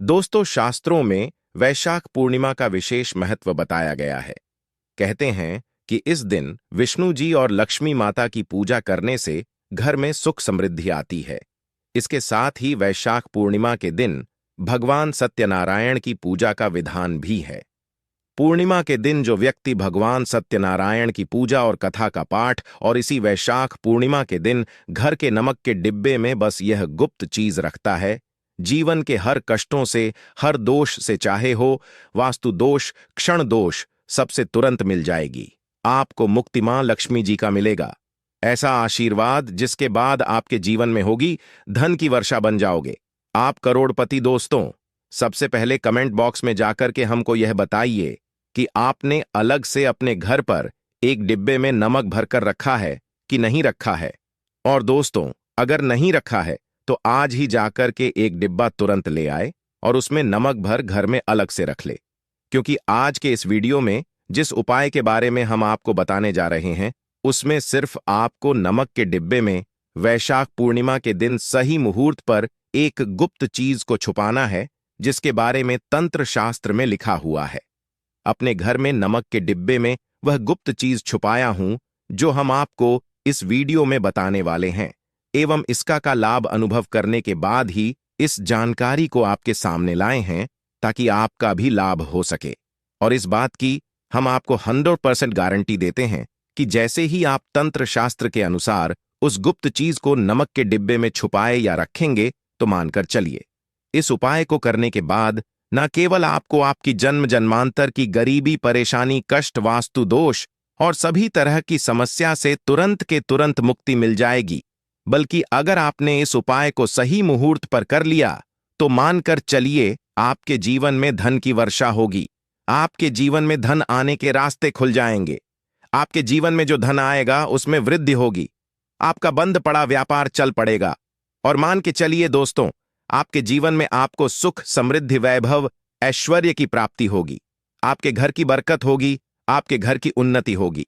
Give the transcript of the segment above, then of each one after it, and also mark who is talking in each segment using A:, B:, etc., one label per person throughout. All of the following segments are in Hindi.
A: दोस्तों, शास्त्रों में वैशाख पूर्णिमा का विशेष महत्व बताया गया है। कहते हैं कि इस दिन विष्णु जी और लक्ष्मी माता की पूजा करने से घर में सुख समृद्धि आती है। इसके साथ ही वैशाख पूर्णिमा के दिन भगवान सत्यनारायण की पूजा का विधान भी है। पूर्णिमा के दिन जो व्यक्ति भगवान सत्यनारायण की पूजा और कथा का पाठ और इसी वैशाख पूर्णिमा के दिन घर के नमक के डिब्बे में बस यह गुप्त चीज रखता है, जीवन के हर कष्टों से, हर दोष से, चाहे हो वास्तु दोष, क्षण दोष, सबसे तुरंत मिल जाएगी। आपको मुक्ति मां लक्ष्मी जी का मिलेगा। ऐसा आशीर्वाद जिसके बाद आपके जीवन में होगी धन की वर्षा, बन जाओगे आप करोड़पति। दोस्तों, सबसे पहले कमेंट बॉक्स में जाकर के हमको यह बताइए कि आपने अलग से अपने घर पर एक डिब्बे में नमक भरकर रखा है कि नहीं रखा है। और दोस्तों, अगर नहीं रखा है तो आज ही जाकर के एक डिब्बा तुरंत ले आए और उसमें नमक भर घर में अलग से रख ले, क्योंकि आज के इस वीडियो में जिस उपाय के बारे में हम आपको बताने जा रहे हैं उसमें सिर्फ आपको नमक के डिब्बे में वैशाख पूर्णिमा के दिन सही मुहूर्त पर एक गुप्त चीज को छुपाना है, जिसके बारे में तंत्र शास्त्र में लिखा हुआ है। अपने घर में नमक के डिब्बे में वह गुप्त चीज छुपाया हूं जो हम आपको इस वीडियो में बताने वाले हैं, एवं इसका का लाभ अनुभव करने के बाद ही इस जानकारी को आपके सामने लाए हैं ताकि आपका भी लाभ हो सके। और इस बात की हम आपको 100% गारंटी देते हैं कि जैसे ही आप तंत्र शास्त्र के अनुसार उस गुप्त चीज को नमक के डिब्बे में छुपाए या रखेंगे तो मानकर चलिए, इस उपाय को करने के बाद न केवल आपको आपकी जन्म जन्मांतर की गरीबी, परेशानी, कष्ट, वास्तु दोष और सभी तरह की समस्या से तुरंत के तुरंत मुक्ति मिल जाएगी, बल्कि अगर आपने इस उपाय को सही मुहूर्त पर कर लिया तो मानकर चलिए आपके जीवन में धन की वर्षा होगी। आपके जीवन में धन आने के रास्ते खुल जाएंगे। आपके जीवन में जो धन आएगा उसमें वृद्धि होगी। आपका बंद पड़ा व्यापार चल पड़ेगा। और मान के चलिए दोस्तों, आपके जीवन में आपको सुख, समृद्धि, वैभव, ऐश्वर्य की प्राप्ति होगी। आपके घर की बरकत होगी, आपके घर की उन्नति होगी।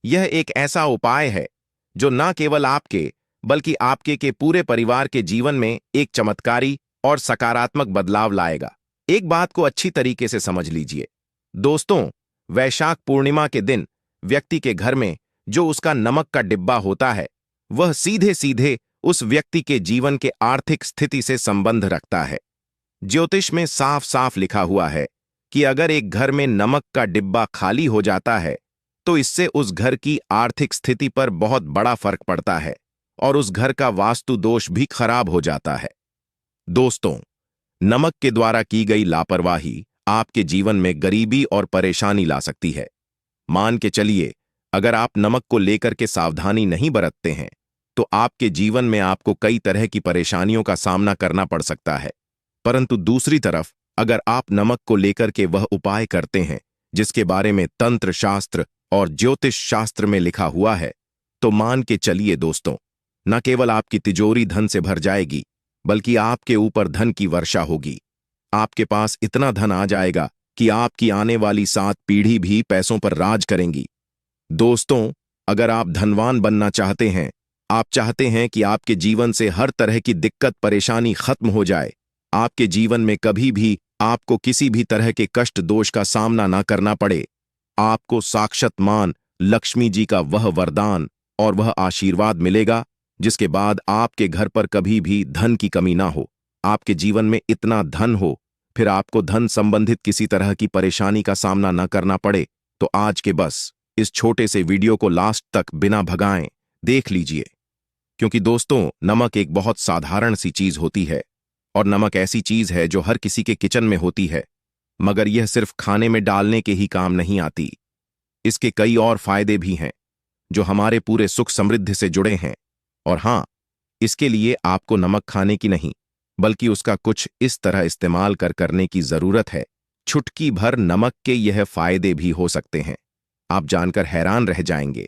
A: यह एक ऐसा उपाय है जो न केवल आपके बल्कि आपके के पूरे परिवार के जीवन में एक चमत्कारी और सकारात्मक बदलाव लाएगा। एक बात को अच्छी तरीके से समझ लीजिए दोस्तों, वैशाख पूर्णिमा के दिन व्यक्ति के घर में जो उसका नमक का डिब्बा होता है वह सीधे सीधे उस व्यक्ति के जीवन के आर्थिक स्थिति से संबंध रखता है। ज्योतिष में साफ साफ लिखा हुआ है कि अगर एक घर में नमक का डिब्बा खाली हो जाता है तो इससे उस घर की आर्थिक स्थिति पर बहुत बड़ा फर्क पड़ता है और उस घर का वास्तु दोष भी खराब हो जाता है। दोस्तों, नमक के द्वारा की गई लापरवाही आपके जीवन में गरीबी और परेशानी ला सकती है। मान के चलिए, अगर आप नमक को लेकर के सावधानी नहीं बरतते हैं तो आपके जीवन में आपको कई तरह की परेशानियों का सामना करना पड़ सकता है। परंतु दूसरी तरफ अगर आप नमक को लेकर के वह उपाय करते हैं जिसके बारे में तंत्र शास्त्र और ज्योतिष शास्त्र में लिखा हुआ है, तो मान के चलिए दोस्तों, न केवल आपकी तिजोरी धन से भर जाएगी बल्कि आपके ऊपर धन की वर्षा होगी। आपके पास इतना धन आ जाएगा कि आपकी आने वाली 7 पीढ़ी भी पैसों पर राज करेंगी। दोस्तों, अगर आप धनवान बनना चाहते हैं, आप चाहते हैं कि आपके जीवन से हर तरह की दिक्कत, परेशानी खत्म हो जाए, आपके जीवन में कभी भी आपको किसी भी तरह के कष्ट, दोष का सामना ना करना पड़े, आपको साक्षात मान लक्ष्मी जी का वह वरदान और वह आशीर्वाद मिलेगा जिसके बाद आपके घर पर कभी भी धन की कमी ना हो, आपके जीवन में इतना धन हो, फिर आपको धन संबंधित किसी तरह की परेशानी का सामना न करना पड़े, तो आज के बस इस छोटे से वीडियो को लास्ट तक बिना भगाएं देख लीजिए। क्योंकि दोस्तों, नमक एक बहुत साधारण सी चीज होती है और नमक ऐसी चीज है जो हर किसी के किचन में होती है, मगर यह सिर्फ खाने में डालने के ही काम नहीं आती। इसके कई और फायदे भी हैं जो हमारे पूरे सुख समृद्धि से जुड़े हैं। और हां, इसके लिए आपको नमक खाने की नहीं बल्कि उसका कुछ इस तरह इस्तेमाल करने की जरूरत है। चुटकी भर नमक के यह फायदे भी हो सकते हैं, आप जानकर हैरान रह जाएंगे।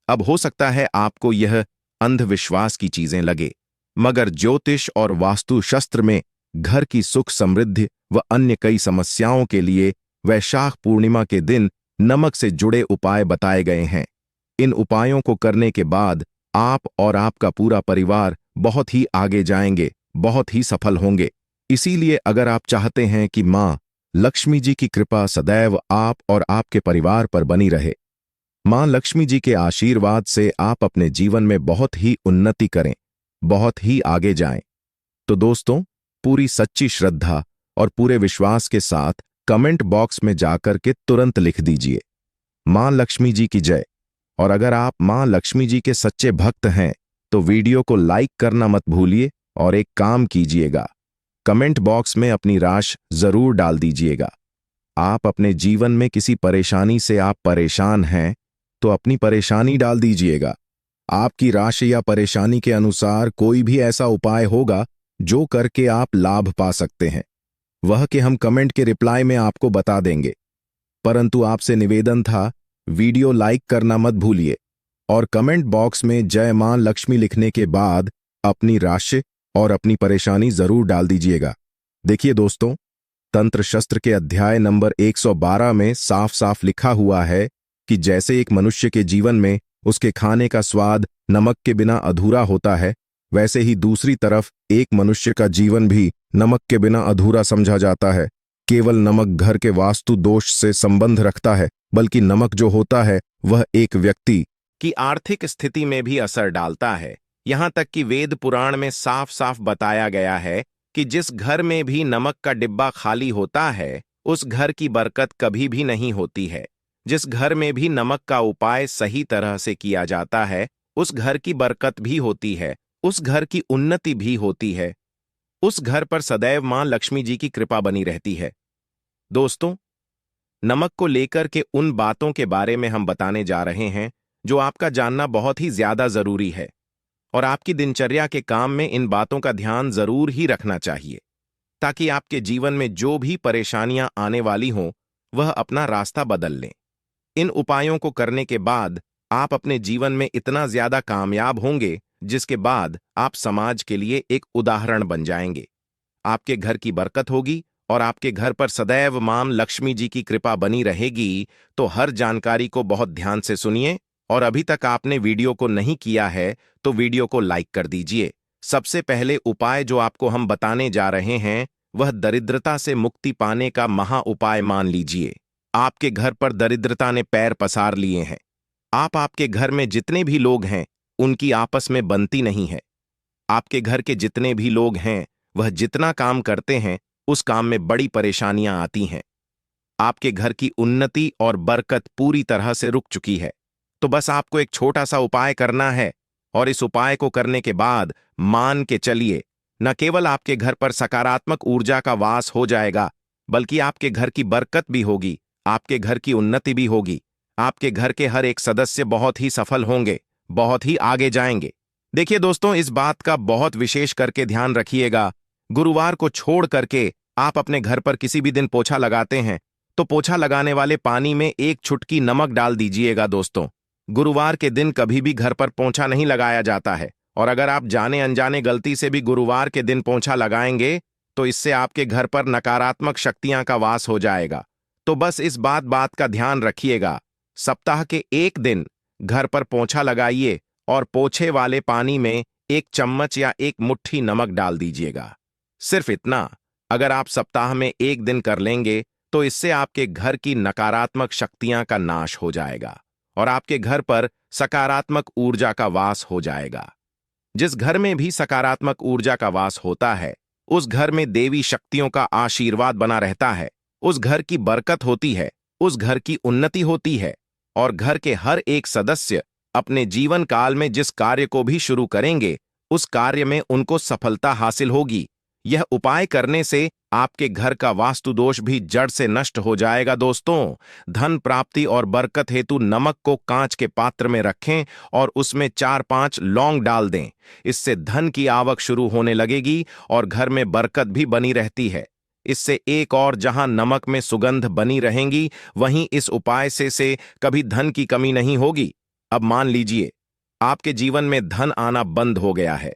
A: अब हो सकता है आपको यह अंधविश्वास की चीजें लगे, मगर ज्योतिष और वास्तु शास्त्र में घर की सुख समृद्धि व अन्य कई समस्याओं के लिए वैशाख पूर्णिमा के दिन नमक से जुड़े उपाय बताए गए हैं। इन उपायों को करने के बाद आप और आपका पूरा परिवार बहुत ही आगे जाएंगे, बहुत ही सफल होंगे। इसीलिए अगर आप चाहते हैं कि माँ लक्ष्मी जी की कृपा सदैव आप और आपके परिवार पर बनी रहे, माँ लक्ष्मी जी के आशीर्वाद से आप अपने जीवन में बहुत ही उन्नति करें, बहुत ही आगे जाएं, तो दोस्तों, पूरी सच्ची श्रद्धा और पूरे विश्वास के साथ कमेंट बॉक्स में जाकर के तुरंत लिख दीजिए माँ लक्ष्मी जी की जय। और अगर आप माँ लक्ष्मी जी के सच्चे भक्त हैं तो वीडियो को लाइक करना मत भूलिए और एक काम कीजिएगा, कमेंट बॉक्स में अपनी राशि जरूर डाल दीजिएगा। आप अपने जीवन में किसी परेशानी से आप परेशान हैं तो अपनी परेशानी डाल दीजिएगा। आपकी राशि या परेशानी के अनुसार कोई भी ऐसा उपाय होगा जो करके आप लाभ पा सकते हैं, वह कि हम कमेंट के रिप्लाई में आपको बता देंगे। परंतु आपसे निवेदन था, वीडियो लाइक करना मत भूलिए और कमेंट बॉक्स में जय मां लक्ष्मी लिखने के बाद अपनी राशि और अपनी परेशानी जरूर डाल दीजिएगा। देखिए दोस्तों, तंत्र शस्त्र के अध्याय नंबर 112 में साफ साफ लिखा हुआ है कि जैसे एक मनुष्य के जीवन में उसके खाने का स्वाद नमक के बिना अधूरा होता है, वैसे ही दूसरी तरफ एक मनुष्य का जीवन भी नमक के बिना अधूरा समझा जाता है। केवल नमक घर के वास्तु दोष से संबंध रखता है, बल्कि नमक जो होता है वह एक व्यक्ति की आर्थिक स्थिति में भी असर डालता है। यहाँ तक कि वेद पुराण में साफ साफ बताया गया है कि जिस घर में भी नमक का डिब्बा खाली होता है, उस घर की बरकत कभी भी नहीं होती है। जिस घर में भी नमक का उपाय सही तरह से किया जाता है, उस घर की बरकत भी होती है, उस घर की उन्नति भी होती है, उस घर पर सदैव मां लक्ष्मी जी की कृपा बनी रहती है। दोस्तों, नमक को लेकर के उन बातों के बारे में हम बताने जा रहे हैं जो आपका जानना बहुत ही ज्यादा जरूरी है और आपकी दिनचर्या के काम में इन बातों का ध्यान जरूर ही रखना चाहिए, ताकि आपके जीवन में जो भी परेशानियां आने वाली हों वह अपना रास्ता बदल लें। इन उपायों को करने के बाद आप अपने जीवन में इतना ज्यादा कामयाब होंगे जिसके बाद आप समाज के लिए एक उदाहरण बन जाएंगे। आपके घर की बरकत होगी और आपके घर पर सदैव मां लक्ष्मी जी की कृपा बनी रहेगी। तो हर जानकारी को बहुत ध्यान से सुनिए और अभी तक आपने वीडियो को नहीं किया है तो वीडियो को लाइक कर दीजिए। सबसे पहले उपाय जो आपको हम बताने जा रहे हैं वह दरिद्रता से मुक्ति पाने का महा उपाय मान लीजिए। आपके घर पर दरिद्रता ने पैर पसार लिए हैं। आपके घर में जितने भी लोग हैं उनकी आपस में बनती नहीं है। आपके घर के जितने भी लोग हैं वह जितना काम करते हैं उस काम में बड़ी परेशानियां आती हैं। आपके घर की उन्नति और बरकत पूरी तरह से रुक चुकी है। तो बस आपको एक छोटा सा उपाय करना है और इस उपाय को करने के बाद मान के चलिए, न केवल आपके घर पर सकारात्मक ऊर्जा का वास हो जाएगा, बल्कि आपके घर की बरकत भी होगी, आपके घर की उन्नति भी होगी। आपके घर के हर एक सदस्य बहुत ही सफल होंगे, बहुत ही आगे जाएंगे। देखिए दोस्तों, इस बात का बहुत विशेष करके ध्यान रखिएगा। गुरुवार को छोड़ करके आप अपने घर पर किसी भी दिन पोछा लगाते हैं तो पोछा लगाने वाले पानी में एक चुटकी नमक डाल दीजिएगा। दोस्तों, गुरुवार के दिन कभी भी घर पर पोछा नहीं लगाया जाता है और अगर आप जाने अनजाने गलती से भी गुरुवार के दिन पोछा लगाएंगे तो इससे आपके घर पर नकारात्मक शक्तियां का वास हो जाएगा। तो बस इस बात का ध्यान रखिएगा। सप्ताह के एक दिन घर पर पोछा लगाइए और पोछे वाले पानी में एक चम्मच या एक मुट्ठी नमक डाल दीजिएगा। सिर्फ इतना अगर आप सप्ताह में एक दिन कर लेंगे तो इससे आपके घर की नकारात्मक शक्तियां का नाश हो जाएगा और आपके घर पर सकारात्मक ऊर्जा का वास हो जाएगा। जिस घर में भी सकारात्मक ऊर्जा का वास होता है उस घर में देवी शक्तियों का आशीर्वाद बना रहता है, उस घर की बरकत होती है, उस घर की उन्नति होती है और घर के हर एक सदस्य अपने जीवन काल में जिस कार्य को भी शुरू करेंगे उस कार्य में उनको सफलता हासिल होगी। यह उपाय करने से आपके घर का वास्तु दोष भी जड़ से नष्ट हो जाएगा। दोस्तों, धन प्राप्ति और बरकत हेतु नमक को कांच के पात्र में रखें और उसमें 4-5 लौंग डाल दें। इससे धन की आवक शुरू होने लगेगी और घर में बरकत भी बनी रहती है। इससे एक और जहां नमक में सुगंध बनी रहेंगी, वहीं इस उपाय से कभी धन की कमी नहीं होगी। अब मान लीजिए आपके जीवन में धन आना बंद हो गया है।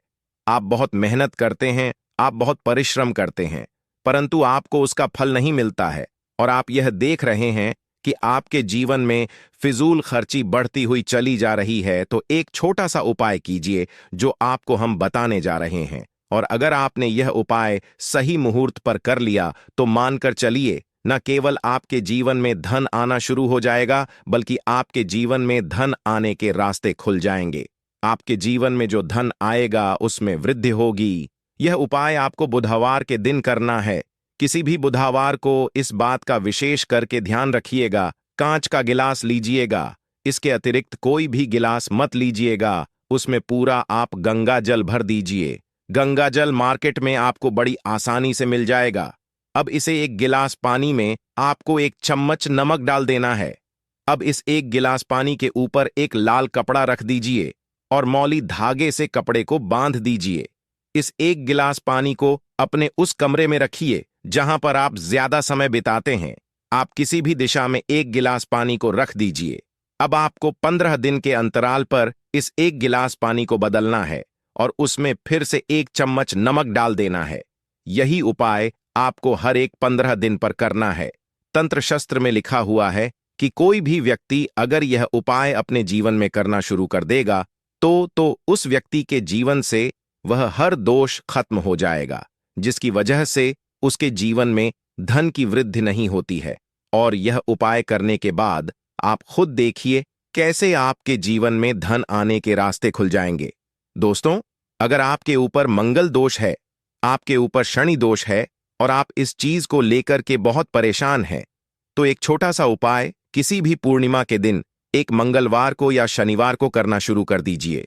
A: आप बहुत मेहनत करते हैं, आप बहुत परिश्रम करते हैं, परंतु आपको उसका फल नहीं मिलता है और आप यह देख रहे हैं कि आपके जीवन में फिजूल खर्ची बढ़ती हुई चली जा रही है। तो एक छोटा सा उपाय कीजिए जो आपको हम बताने जा रहे हैं और अगर आपने यह उपाय सही मुहूर्त पर कर लिया तो मानकर चलिए, न केवल आपके जीवन में धन आना शुरू हो जाएगा, बल्कि आपके जीवन में धन आने के रास्ते खुल जाएंगे। आपके जीवन में जो धन आएगा उसमें वृद्धि होगी। यह उपाय आपको बुधवार के दिन करना है। किसी भी बुधवार को इस बात का विशेष करके ध्यान रखिएगा, कांच का गिलास लीजिएगा। इसके अतिरिक्त कोई भी गिलास मत लीजिएगा, उसमें पूरा आप गंगा जल भर दीजिए। गंगा जल मार्केट में आपको बड़ी आसानी से मिल जाएगा। अब इसे एक गिलास पानी में आपको 1 चम्मच नमक डाल देना है। अब इस 1 गिलास पानी के ऊपर एक लाल कपड़ा रख दीजिए और मौली धागे से कपड़े को बांध दीजिए। इस 1 गिलास पानी को अपने उस कमरे में रखिए जहां पर आप ज्यादा समय बिताते हैं। आप किसी भी दिशा में 1 गिलास पानी को रख दीजिए। अब आपको 15 दिन के अंतराल पर इस 1 गिलास पानी को बदलना है और उसमें फिर से 1 चम्मच नमक डाल देना है। यही उपाय आपको हर एक 15 दिन पर करना है। तंत्र शास्त्र में लिखा हुआ है कि कोई भी व्यक्ति अगर यह उपाय अपने जीवन में करना शुरू कर देगा तो उस व्यक्ति के जीवन से वह हर दोष खत्म हो जाएगा, जिसकी वजह से उसके जीवन में धन की वृद्धि नहीं होती है। और यह उपाय करने के बाद आप खुद देखिए कैसे आपके जीवन में धन आने के रास्ते खुल जाएंगे। दोस्तों, अगर आपके ऊपर मंगल दोष है, आपके ऊपर शनि दोष है और आप इस चीज को लेकर के बहुत परेशान हैं, तो एक छोटा सा उपाय किसी भी पूर्णिमा के दिन, एक मंगलवार को या शनिवार को करना शुरू कर दीजिए।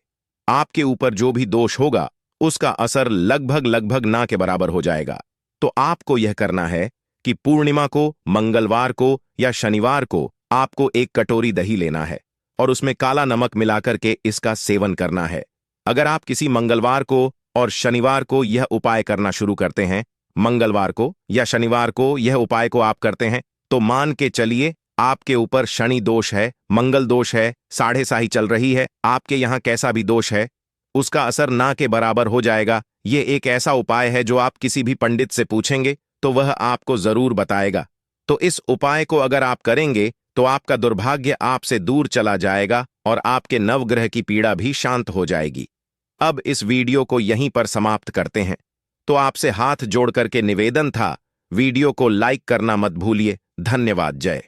A: आपके ऊपर जो भी दोष होगा उसका असर लगभग ना के बराबर हो जाएगा। तो आपको यह करना है कि पूर्णिमा को, मंगलवार को या शनिवार को आपको 1 कटोरी दही लेना है और उसमें काला नमक मिलाकर के इसका सेवन करना है। अगर आप किसी मंगलवार को और शनिवार को यह उपाय करना शुरू करते हैं, मंगलवार को या शनिवार को यह उपाय को आप करते हैं, तो मान के चलिए आपके ऊपर शनि दोष है, मंगल दोष है, साढ़े साही चल रही है, आपके यहां कैसा भी दोष है, उसका असर ना के बराबर हो जाएगा। ये एक ऐसा उपाय है जो आप किसी भी पंडित से पूछेंगे तो वह आपको जरूर बताएगा। तो इस उपाय को अगर आप करेंगे तो आपका दुर्भाग्य आपसे दूर चला जाएगा और आपके नवग्रह की पीड़ा भी शांत हो जाएगी। अब इस वीडियो को यहीं पर समाप्त करते हैं। तो आपसे हाथ जोड़ करके निवेदन था, वीडियो को लाइक करना मत भूलिए। धन्यवाद। जय